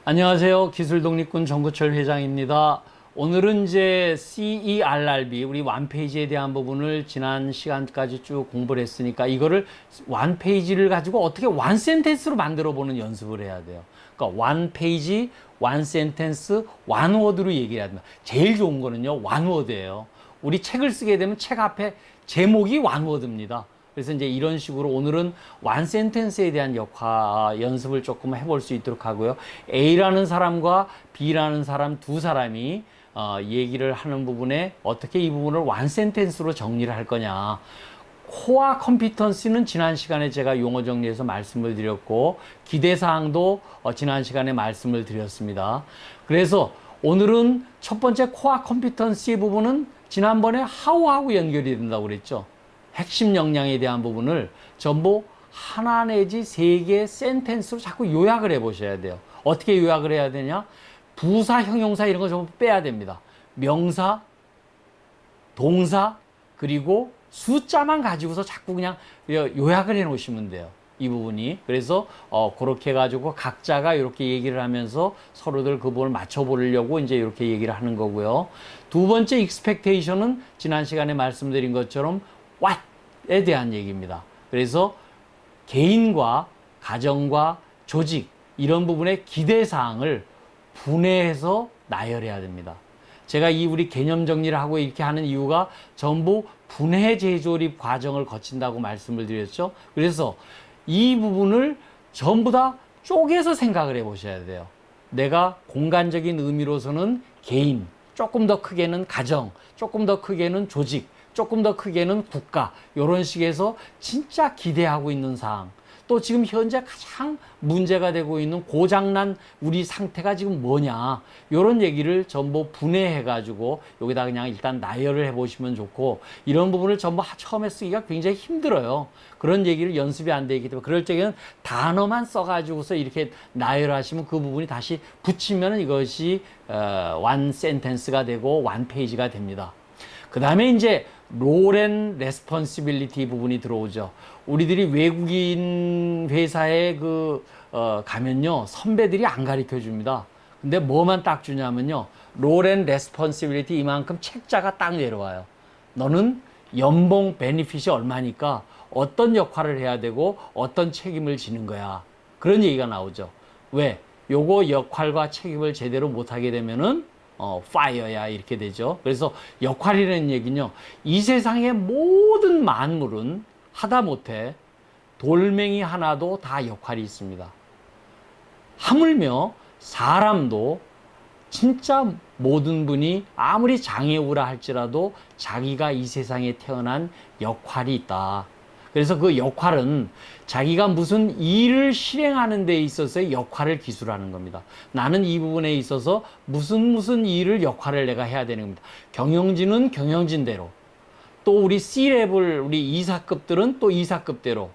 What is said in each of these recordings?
안녕하세요. 기술독립군 정구철 회장입니다. 오늘은 이제 CERRB, 우리 완페이지에 대한 부분을 지난 시간까지 쭉 공부를 했으니까 이거를 완페이지를 가지고 어떻게 완센텐스로 만들어 보는 연습을 해야 돼요. 그러니까 완페이지, 완센텐스, 완워드로 얘기해야 된다. 제일 좋은 거는요, 완워드예요. 우리 책을 쓰게 되면 책 앞에 제목이 완워드입니다. 그래서 이제 이런 식으로 오늘은 완센텐스에 대한 연습을 조금 해볼 수 있도록 하고요. A라는 사람과 B라는 사람 두 사람이 얘기를 하는 부분에 어떻게 이 부분을 완센텐스로 정리를 할 거냐. 코어 컴피턴시는 지난 시간에 제가 용어 정리해서 말씀을 드렸고 기대사항도 지난 시간에 말씀을 드렸습니다. 그래서 오늘은 첫 번째 코어 컴피턴시 부분은 지난번에 how하고 연결이 된다고 그랬죠. 핵심 역량에 대한 부분을 전부 하나 내지 세 개의 센텐스로 자꾸 요약을 해 보셔야 돼요. 어떻게 요약을 해야 되냐? 부사, 형용사 이런 거 전부 빼야 됩니다. 명사, 동사, 그리고 숫자만 가지고서 자꾸 그냥 요약을 해 놓으시면 돼요. 이 부분이. 그래서 그렇게 해가지고 각자가 이렇게 얘기를 하면서 서로들 그 부분을 맞춰보려고 이제 이렇게 얘기를 하는 거고요. 두 번째 expectation은 지난 시간에 말씀드린 것처럼 what에 대한 얘기입니다. 그래서 개인과 가정과 조직 이런 부분의 기대사항을 분해해서 나열해야 됩니다. 제가 이 우리 개념 정리를 하고 이렇게 하는 이유가 전부 분해 재조립 과정을 거친다고 말씀을 드렸죠. 그래서 이 부분을 전부 다 쪼개서 생각을 해 보셔야 돼요. 내가 공간적인 의미로서는 개인, 조금 더 크게는 가정, 조금 더 크게는 조직, 조금 더 크게는 국가, 이런 식에서 진짜 기대하고 있는 사항, 또 지금 현재 가장 문제가 되고 있는 고장난 우리 상태가 지금 뭐냐, 이런 얘기를 전부 분해해 가지고 여기다 그냥 일단 나열을 해 보시면 좋고, 이런 부분을 전부 처음에 쓰기가 굉장히 힘들어요. 그런 얘기를 연습이 안 되기 때문에 그럴 적에는 단어만 써 가지고서 이렇게 나열하시면 그 부분이 다시 붙이면 이것이 완 센텐스가 되고 완 페이지가 됩니다. 그 다음에 이제 롤앤 레스폰시빌리티 부분이 들어오죠. 우리들이 외국인 회사에 가면요, 선배들이 안 가르쳐 줍니다. 근데 뭐만 딱 주냐면요, 롤앤 레스폰시빌리티 이만큼 책자가 딱 내려와요. 너는 연봉 베니핏이 얼마니까 어떤 역할을 해야 되고 어떤 책임을 지는 거야. 그런 얘기가 나오죠. 왜? 요거 역할과 책임을 제대로 못하게 되면은 파이어야 이렇게 되죠. 그래서 역할이라는 얘기는요, 이 세상의 모든 만물은 하다못해 돌멩이 하나도 다 역할이 있습니다. 하물며 사람도 진짜 모든 분이 아무리 장애우라 할지라도 자기가 이 세상에 태어난 역할이 있다. 그래서 그 역할은 자기가 무슨 일을 실행하는 데 있어서의 역할을 기술하는 겁니다. 나는 이 부분에 있어서 무슨 일을 역할을 내가 해야 되는 겁니다. 경영진은 경영진대로, 또 우리 C레벨 우리 이사급들은 또 이사급대로,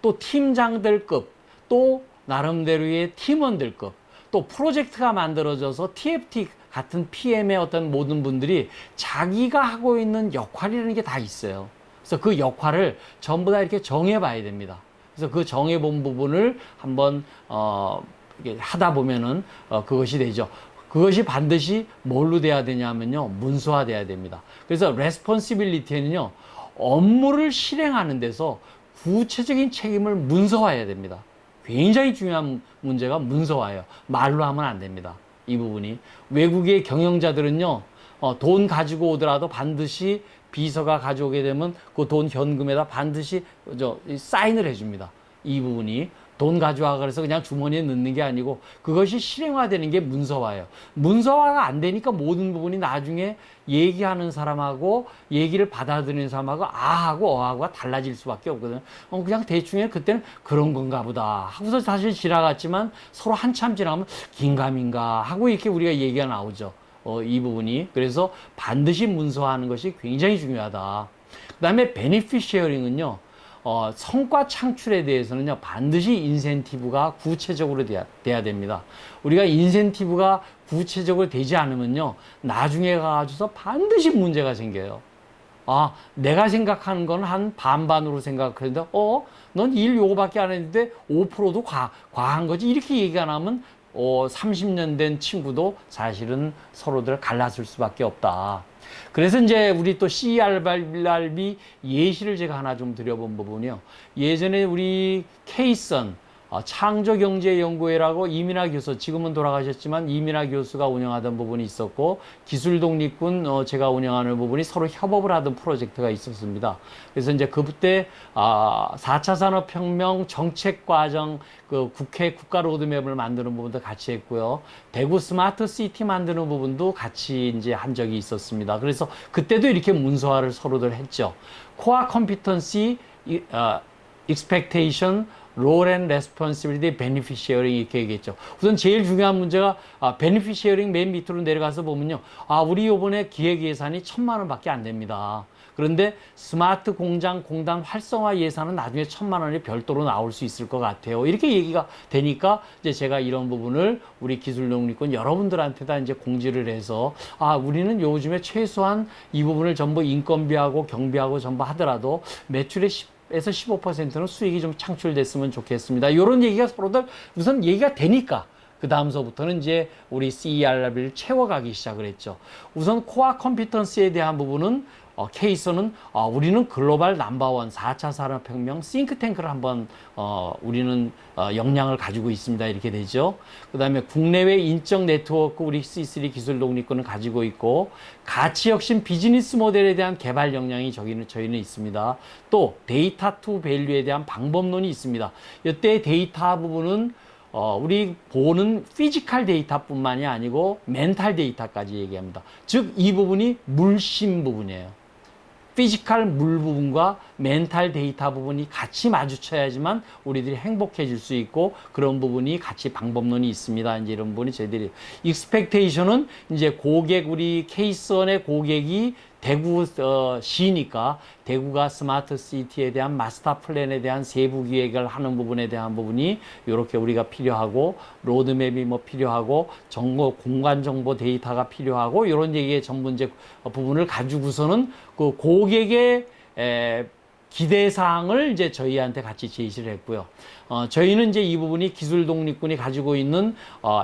또 팀장들급, 또 나름대로의 팀원들급, 또 프로젝트가 만들어져서 TFT 같은 PM의 어떤 모든 분들이 자기가 하고 있는 역할이라는 게 다 있어요. 그래서 그 역할을 전부 다 이렇게 정해봐야 됩니다. 그래서 그 정해본 부분을 한번 하다 보면은 그것이 되죠. 그것이 반드시 뭘로 돼야 되냐면요, 문서화돼야 됩니다. 그래서 레스폰시빌리티는요, 업무를 실행하는 데서 구체적인 책임을 문서화해야 됩니다. 굉장히 중요한 문제가 문서화예요. 말로 하면 안 됩니다. 이 부분이. 외국의 경영자들은요, 돈 가지고 오더라도 반드시 비서가 가져오게 되면 그 돈 현금에다 반드시 사인을 해줍니다. 이 부분이. 돈 가져와 그래서 그냥 주머니에 넣는 게 아니고 그것이 실행화되는 게 문서화예요. 문서화가 안 되니까 모든 부분이 나중에 얘기하는 사람하고 얘기를 받아들이는 사람하고 아하고 어하고가 달라질 수밖에 없거든요. 그냥 대충 그때는 그런 건가 보다 하고서 사실 지나갔지만 서로 한참 지나가면 긴가민가 하고 이렇게 우리가 얘기가 나오죠. 이 부분이. 그래서 반드시 문서화하는 것이 굉장히 중요하다. 그 다음에 베니핏 쉐어링은요, 성과 창출에 대해서는요, 반드시 인센티브가 구체적으로 돼야 됩니다. 우리가 인센티브가 구체적으로 되지 않으면요, 나중에 가서서 반드시 문제가 생겨요. 내가 생각하는 건 한 반반으로 생각했는데, 넌 일 요거밖에 안 했는데 5%도 과한 거지. 이렇게 얘기가 나면 30년 된 친구도 사실은 서로들 갈라설 수밖에 없다. 그래서 이제 우리 또 CERB 예시를 제가 하나 좀 드려본 부분이요. 예전에 우리 케이선 창조경제연구회라고 이민하 교수, 지금은 돌아가셨지만 이민하 교수가 운영하던 부분이 있었고, 기술독립군 제가 운영하는 부분이 서로 협업을 하던 프로젝트가 있었습니다. 그래서 이제 그때 4차 산업혁명 정책과정 그 국회 국가 로드맵을 만드는 부분도 같이 했고요. 대구 스마트 시티 만드는 부분도 같이 이제 한 적이 있었습니다. 그래서 그때도 이렇게 문서화를 서로들 했죠. 코어 컴피턴시, expectation, role and responsibility, beneficiaring 이렇게 얘기했죠. 우선 제일 중요한 문제가 beneficiaring 맨 밑으로 내려가서 보면요. 우리 요번에 기획 예산이 1,000만 원밖에 안 됩니다. 그런데 스마트 공장 공단 활성화 예산은 나중에 1,000만 원이 별도로 나올 수 있을 것 같아요. 이렇게 얘기가 되니까 이제 제가 이런 부분을 우리 기술독립군 여러분들한테다 이제 공지를 해서 우리는 요즘에 최소한 이 부분을 전부 인건비하고 경비하고 전부 하더라도 매출의 10에서 15%는 수익이 좀 창출됐으면 좋겠습니다. 이런 얘기가 서로들 우선 얘기가 되니까 그 다음서부터는 이제 우리 CERB를 채워가기 시작을 했죠. 우선 코어 컴피턴스에 대한 부분은 케이스는 우리는 글로벌 넘버원 4차 산업혁명 싱크탱크를 한번 우리는 역량을 가지고 있습니다. 이렇게 되죠. 그 다음에 국내외 인적 네트워크 우리 C3 기술독립군을 가지고 있고, 가치혁신 비즈니스 모델에 대한 개발 역량이 저희는 있습니다. 또 데이터 투 밸류에 대한 방법론이 있습니다. 이때 데이터 부분은 우리 보는 피지컬 데이터뿐만이 아니고 멘탈 데이터까지 얘기합니다. 즉 이 부분이 물심 부분이에요. 피지컬 물 부분과 멘탈 데이터 부분이 같이 마주쳐야지만 우리들이 행복해질 수 있고, 그런 부분이 같이 방법론이 있습니다. 이제 이런 부분이 저희들이 익스펙테이션은 이제 고객 우리 케이스원의 고객이 대구 시니까 대구가 스마트 시티에 대한 마스터 플랜에 대한 세부 기획을 하는 부분에 대한 부분이 이렇게 우리가 필요하고, 로드맵이 뭐 필요하고, 정보 공간 정보 데이터가 필요하고, 이런 얘기의 전부 이제 부분을 가지고서는 그 고객의 기대 사항을 이제 저희한테 같이 제시를 했고요. 저희는 이제 이 부분이 기술독립군이 가지고 있는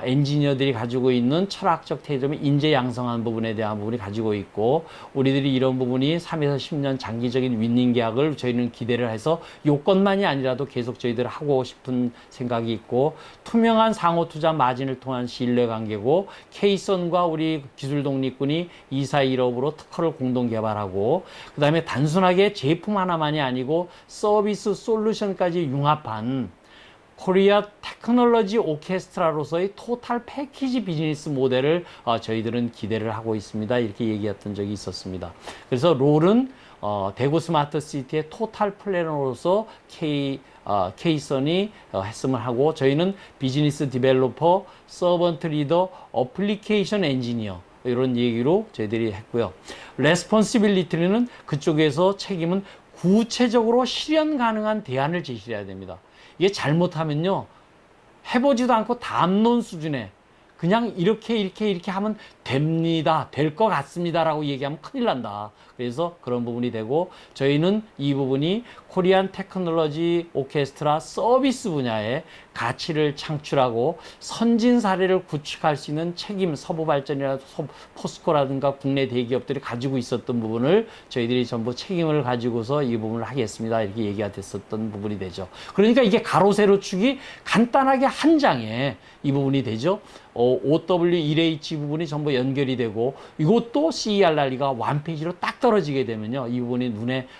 엔지니어들이 가지고 있는 철학적 태점을 인재 양성한 부분에 대한 부분이 가지고 있고, 우리들이 이런 부분이 3에서 10년 장기적인 윈닝 계약을 저희는 기대를 해서 요건만이 아니라도 계속 저희들 하고 싶은 생각이 있고, 투명한 상호 투자 마진을 통한 신뢰 관계고, 케이선과 우리 기술독립군이 2사 1업으로 특허를 공동 개발하고, 그 다음에 단순하게 제품 하나만이 아니고 서비스 솔루션까지 융합한 코리아 테크놀로지 오케스트라로서의 토탈 패키지 비즈니스 모델을 저희들은 기대를 하고 있습니다. 이렇게 얘기했던 적이 있었습니다. 그래서 롤은 대구 스마트 시티의 토탈 플래너로서 케이선이 했음을 하고, 저희는 비즈니스 디벨로퍼, 서번트 리더, 어플리케이션 엔지니어 이런 얘기로 저희들이 했고요. 레스폰시빌리티는 그쪽에서 책임은 구체적으로 실현 가능한 대안을 제시해야 됩니다. 이게 잘못하면요, 해보지도 않고 담론 수준에 그냥 이렇게 하면 됩니다, 될 것 같습니다 라고 얘기하면 큰일 난다. 그래서 그런 부분이 되고, 저희는 이 부분이 코리안 테크놀로지 오케스트라 서비스 분야에 가치를 창출하고 선진 사례를 구축할 수 있는 책임, 서부발전이나 포스코라든가 국내 대기업들이 가지고 있었던 부분을 저희들이 전부 책임을 가지고서 이 부분을 하겠습니다, 이렇게 얘기가 됐었던 부분이 되죠. 그러니까 이게 가로 세로 축이 간단하게 한 장에 이 부분이 되죠. OW1H 부분이 전부 연결이 되고, 이것도 CERR가 완페이지로 딱 떨어지게 되면요, 이 부분이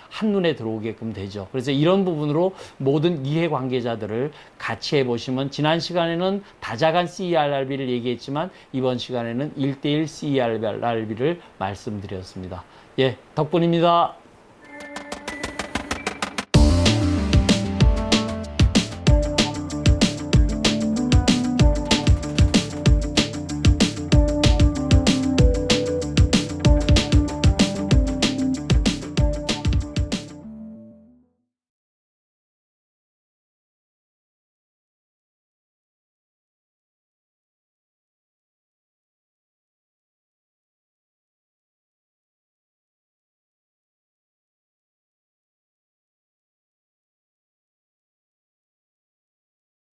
한눈에 들어오게끔 되죠. 그래서 이런 부분으로 모든 이해 관계자들을 같이 해보시면, 지난 시간에는 다자간 CERRB를 얘기했지만 이번 시간에는 1:1 CERRB를 말씀드렸습니다. 예, 덕분입니다.